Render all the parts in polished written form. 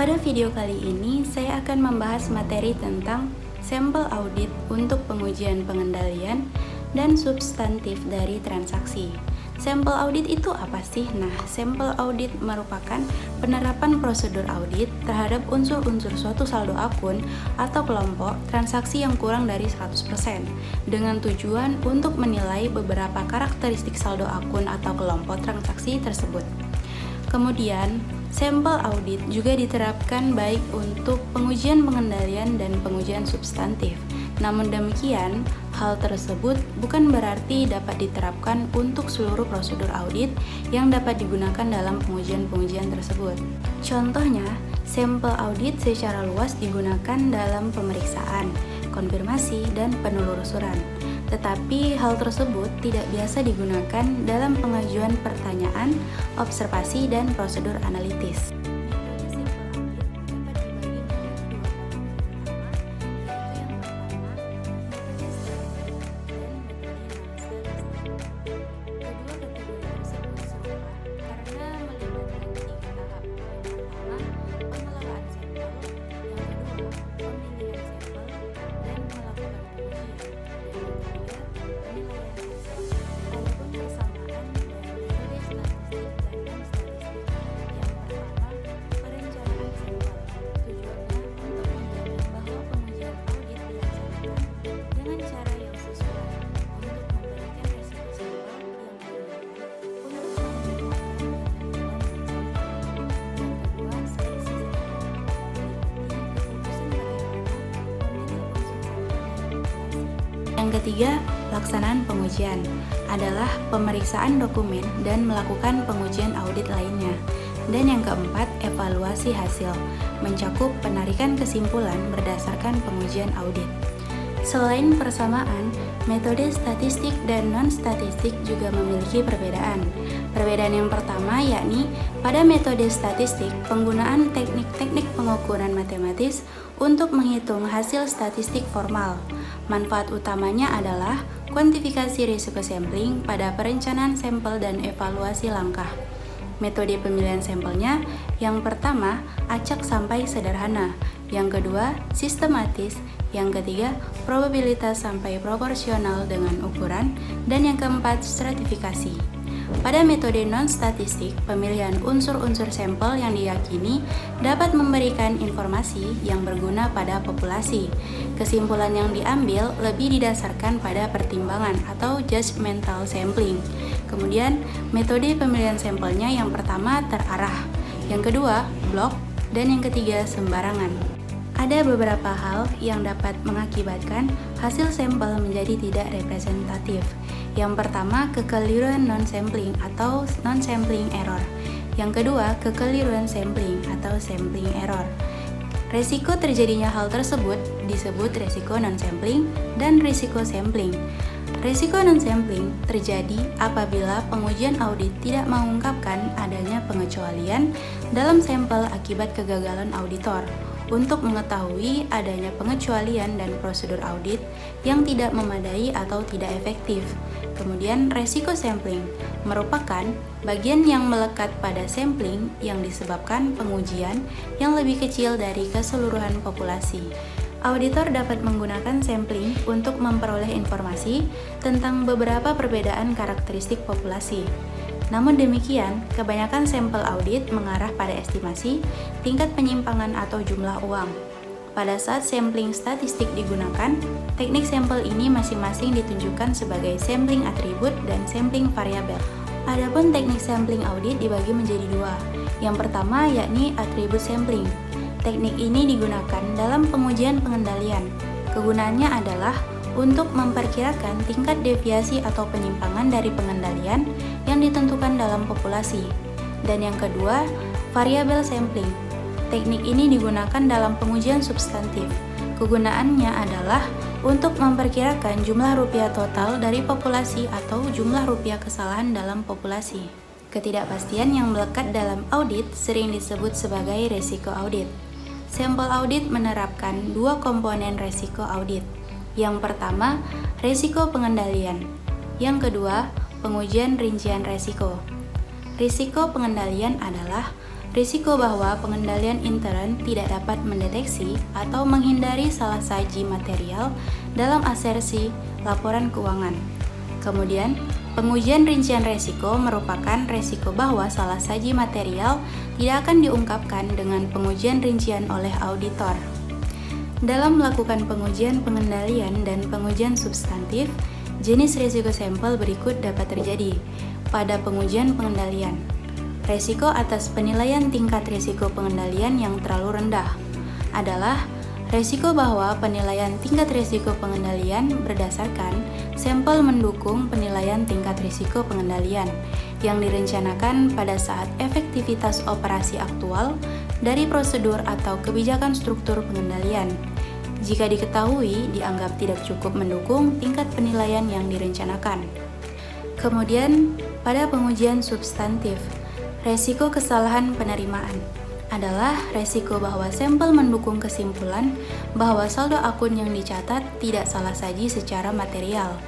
Pada video kali ini, saya akan membahas materi tentang sampel audit untuk pengujian pengendalian dan substantif dari transaksi. Sampel audit itu apa sih? Nah, sampel audit merupakan penerapan prosedur audit terhadap unsur-unsur suatu saldo akun atau kelompok transaksi yang kurang dari 100% dengan tujuan untuk menilai beberapa karakteristik saldo akun atau kelompok transaksi tersebut. Kemudian, sampel audit juga diterapkan baik untuk pengujian pengendalian dan pengujian substantif. Namun demikian, hal tersebut bukan berarti dapat diterapkan untuk seluruh prosedur audit yang dapat digunakan dalam pengujian-pengujian tersebut. Contohnya, sampel audit secara luas digunakan dalam pemeriksaan, konfirmasi, dan penelusuran. Tetapi hal tersebut tidak biasa digunakan dalam pengajuan pertanyaan, observasi, dan prosedur analitis. Yang ketiga, pelaksanaan pengujian adalah pemeriksaan dokumen dan melakukan pengujian audit lainnya. Dan yang keempat, evaluasi hasil, mencakup penarikan kesimpulan berdasarkan pengujian audit. Selain persamaan, metode statistik dan non-statistik juga memiliki perbedaan. Perbedaan yang pertama yakni pada metode statistik, penggunaan teknik-teknik pengukuran matematis untuk menghitung hasil statistik formal. Manfaat utamanya adalah kuantifikasi risiko sampling pada perencanaan sampel dan evaluasi langkah. Metode pemilihan sampelnya, yang pertama, acak sampai sederhana, yang kedua, sistematis, yang ketiga, probabilitas sampai proporsional dengan ukuran, dan yang keempat, stratifikasi. Pada metode non-statistik, pemilihan unsur-unsur sampel yang diyakini dapat memberikan informasi yang berguna pada populasi. Kesimpulan yang diambil lebih didasarkan pada pertimbangan atau judgmental sampling. Kemudian, metode pemilihan sampelnya yang pertama terarah, yang kedua blok, dan yang ketiga sembarangan. Ada beberapa hal yang dapat mengakibatkan hasil sampel menjadi tidak representatif. Yang pertama, kekeliruan non-sampling atau non-sampling error. Yang kedua, kekeliruan sampling atau sampling error. Resiko terjadinya hal tersebut disebut resiko non-sampling dan risiko sampling. Risiko non-sampling terjadi apabila pengujian audit tidak mengungkapkan adanya pengecualian dalam sampel akibat kegagalan auditor untuk mengetahui adanya pengecualian dan prosedur audit yang tidak memadai atau tidak efektif. Kemudian, resiko sampling merupakan bagian yang melekat pada sampling yang disebabkan pengujian yang lebih kecil dari keseluruhan populasi. Auditor dapat menggunakan sampling untuk memperoleh informasi tentang beberapa perbedaan karakteristik populasi. Namun demikian, kebanyakan sampel audit mengarah pada estimasi tingkat penyimpangan atau jumlah uang. Pada saat sampling statistik digunakan, teknik sampel ini masing-masing ditunjukkan sebagai sampling atribut dan sampling variabel. Adapun teknik sampling audit dibagi menjadi dua. Yang pertama yakni atribut sampling. Teknik ini digunakan dalam pengujian pengendalian. Kegunaannya adalah untuk memperkirakan tingkat deviasi atau penyimpangan dari pengendalian yang ditentukan dalam populasi. Dan yang kedua, variabel sampling. Teknik ini digunakan dalam pengujian substantif. Kegunaannya adalah untuk memperkirakan jumlah rupiah total dari populasi atau jumlah rupiah kesalahan dalam populasi. Ketidakpastian yang melekat dalam audit sering disebut sebagai resiko audit. Sampel audit menerapkan dua komponen resiko audit. Yang pertama, resiko pengendalian. Yang kedua, pengujian rincian resiko. Risiko pengendalian adalah risiko bahwa pengendalian intern tidak dapat mendeteksi atau menghindari salah saji material dalam asersi laporan keuangan. Kemudian, pengujian rincian risiko merupakan risiko bahwa salah saji material tidak akan diungkapkan dengan pengujian rincian oleh auditor. Dalam melakukan pengujian pengendalian dan pengujian substantif, jenis risiko sampel berikut dapat terjadi pada pengujian pengendalian. Risiko atas penilaian tingkat risiko pengendalian yang terlalu rendah adalah risiko bahwa penilaian tingkat risiko pengendalian berdasarkan sampel mendukung penilaian tingkat risiko pengendalian yang direncanakan pada saat efektivitas operasi aktual dari prosedur atau kebijakan struktur pengendalian. Jika diketahui, dianggap tidak cukup mendukung tingkat penilaian yang direncanakan. Kemudian, pada pengujian substantif, resiko kesalahan penerimaan adalah resiko bahwa sampel mendukung kesimpulan bahwa saldo akun yang dicatat tidak salah saji secara material,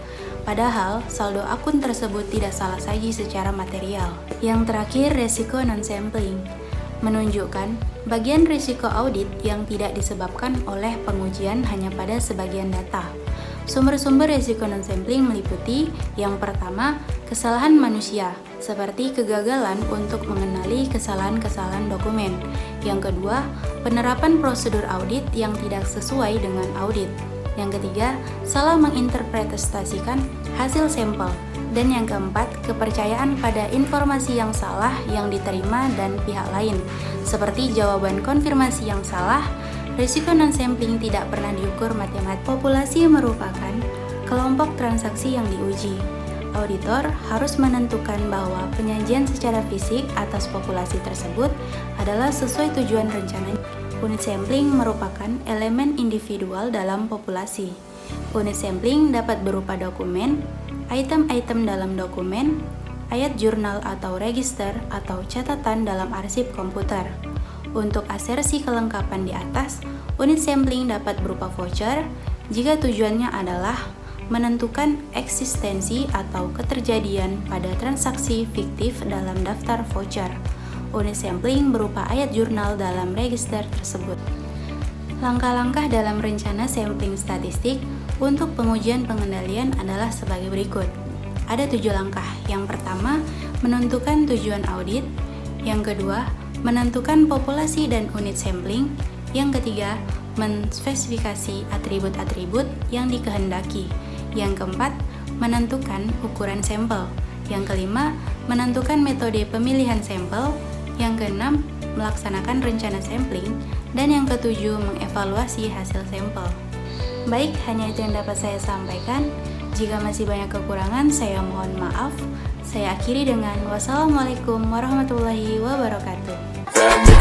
padahal saldo akun tersebut tidak salah saji secara material. Yang terakhir, resiko non-sampling menunjukkan bagian risiko audit yang tidak disebabkan oleh pengujian hanya pada sebagian data. Sumber-sumber risiko non-sampling meliputi yang pertama, kesalahan manusia, seperti kegagalan untuk mengenali kesalahan-kesalahan dokumen. Yang kedua, penerapan prosedur audit yang tidak sesuai dengan audit. Yang ketiga, salah menginterpretasikan hasil sampel. Dan yang keempat, kepercayaan pada informasi yang salah yang diterima dan pihak lain, seperti jawaban konfirmasi yang salah. Risiko non-sampling tidak pernah diukur matematis. Populasi merupakan kelompok transaksi yang diuji. Auditor harus menentukan bahwa penyajian secara fisik atas populasi tersebut adalah sesuai tujuan rencana. Unit sampling merupakan elemen individual dalam populasi. Unit sampling dapat berupa dokumen, item-item dalam dokumen, ayat jurnal atau register, atau catatan dalam arsip komputer. Untuk asersi kelengkapan di atas, unit sampling dapat berupa voucher jika tujuannya adalah menentukan eksistensi atau keterjadian pada transaksi fiktif dalam daftar voucher. Unit sampling berupa ayat jurnal dalam register tersebut. Langkah-langkah dalam rencana sampling statistik untuk pengujian pengendalian adalah sebagai berikut. Ada 7 langkah. Yang pertama, menentukan tujuan audit. Yang kedua, menentukan populasi dan unit sampling. Yang ketiga, menspesifikasi atribut-atribut yang dikehendaki. Yang keempat, menentukan ukuran sampel. Yang kelima, menentukan metode pemilihan sampel. Yang keenam, melaksanakan rencana sampling. Dan yang ketujuh, mengevaluasi hasil sampel. Baik, hanya itu yang dapat saya sampaikan. Jika masih banyak kekurangan, saya mohon maaf. Saya akhiri dengan wassalamualaikum warahmatullahi wabarakatuh.